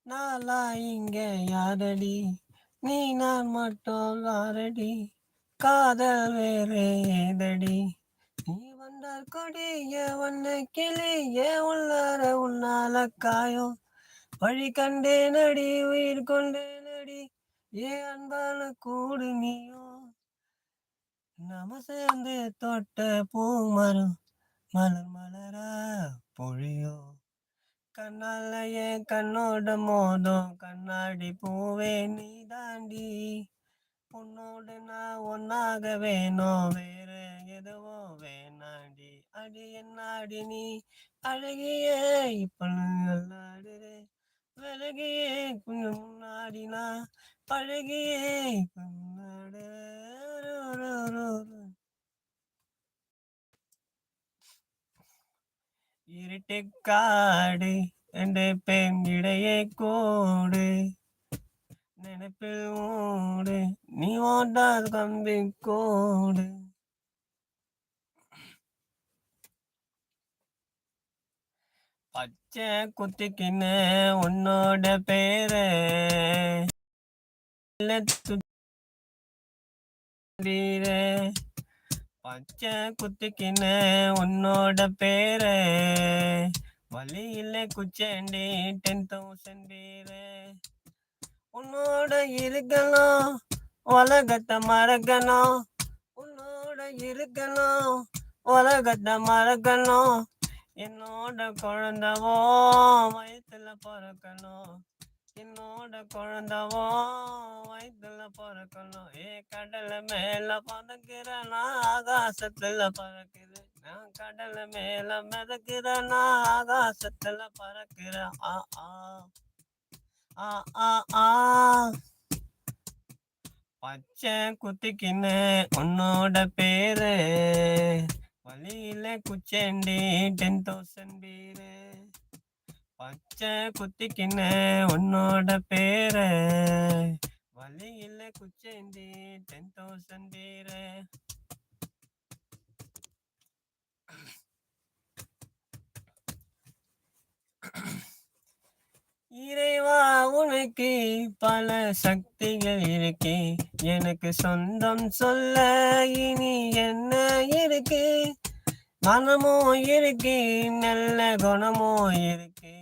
நாளா இங்க யாரடி, நீ நான் மட்டும் யாரடி, காதல் வேறு ஏதடி, நீ வந்தால் கொடிய வண்ண கிளிய உள்ளார உன்னால காயம், வழி கண்டேனடி உயிர் கொண்டேனடி, ஏ அன்பான கூடு நீயும், நாம சேர்ந்து தொட்ட பூமரம் மலர் மலரா பொழியும், கண்ணால என் கண்ணோட மோதும் கண்ணாடி பூவே நீ தாண்டி, உன்னோடு நான் ஒன்னாக வேணும் வேற எதுவும் வேணாண்டி, அடி என்னாடி நீ அழகியே இப்ப நல்லாடுறே, விலகியே கொஞ்சம் முன்னாடி நான் பழகியே இப்ப முன்னாடி. இருட்டுக்காடு என்ற பெண் இடையே கோடு, நினைப்பில் ஓடு நீ ஓட்டாத கம்பி கோடு, பச்சை குத்திக்கின்னு உன்னோட பேரு வீரே, பச்சை குத்திக்கின்னு உன்னோட பேரு வழியில குச்சேண்டி 10,000 பேரு, உன்னோட இருக்கணும் உலகத்தை மறக்கணும், உன்னோட இருக்கணும் உலகத்தை மறக்கணும், என்னோட குழந்தவோ வயிற்றுல பிறக்கணும், என்னோட குழந்தவோ வயிற்றுல பிறக்கணும், ஏ கடல மேல பறக்கிறனா ஆகாசத்துல பறக்குது, நான் கடல மேல மிதக்கிறனா ஆகாசத்துல பறக்கிறேன், ஆ ஆ ஆ ஆ ஆ, பச்சை குத்திக்கின்னு உன்னோட பேரு வழியில குச்சேண்டி 10,000 பேரு, பச்சை குத்திக்கின்னு உன்னோட பேரு வழியில குச்சேண்டி 10,000 பேரு. இறைவா உனக்கு பல சக்திகள் இருக்கு, எனக்கு சொந்தம் சொல்ல இனி என்ன இருக்கு, மனமும் இருக்கு நல்ல குணமும் இருக்கு,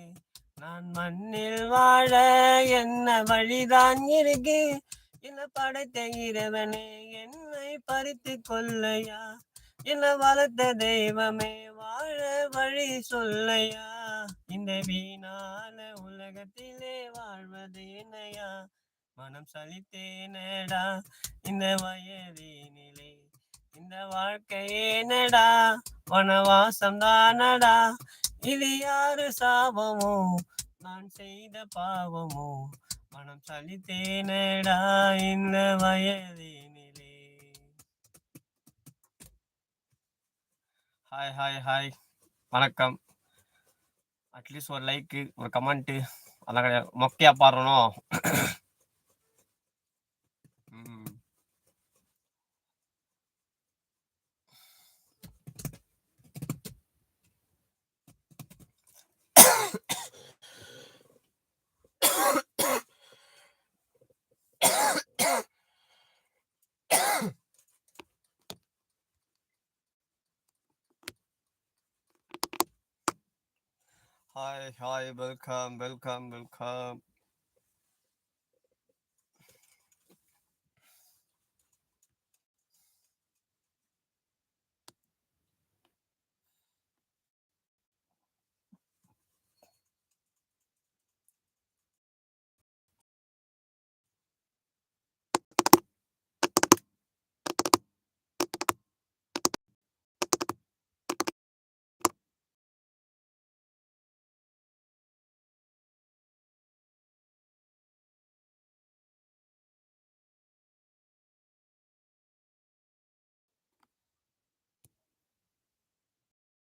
நான் மண்ணில் வாழ என்ன வழிதான் இருக்கு, என்ன படைத்த இறைவனே என்னை பறித்து கொள்ளையா, என்ன வளர்த்த தெய்வமே வாழ வழி சொல்லையா, இந்த வீணான உலகத்திலே வாழ்வது என்னையா, மனம் சலித்தேனடா இந்த வயதினிலே, இந்த வாழ்க்கையேனடா வனவாசம் தானடா, இது யாரு சாபமோ நான் செய்த பாவமோ, மனம் சலித்தேனடா இந்த வயதினிலே. ஹாய் ஹாய் ஹாய், வணக்கம். அட்லீஸ்ட் ஒரு லைக்கு ஒரு கமெண்ட்டு அதெல்லாம் கிடையாது, மொக்கையா பாடுறணும். Hi hi, welcome welcome welcome.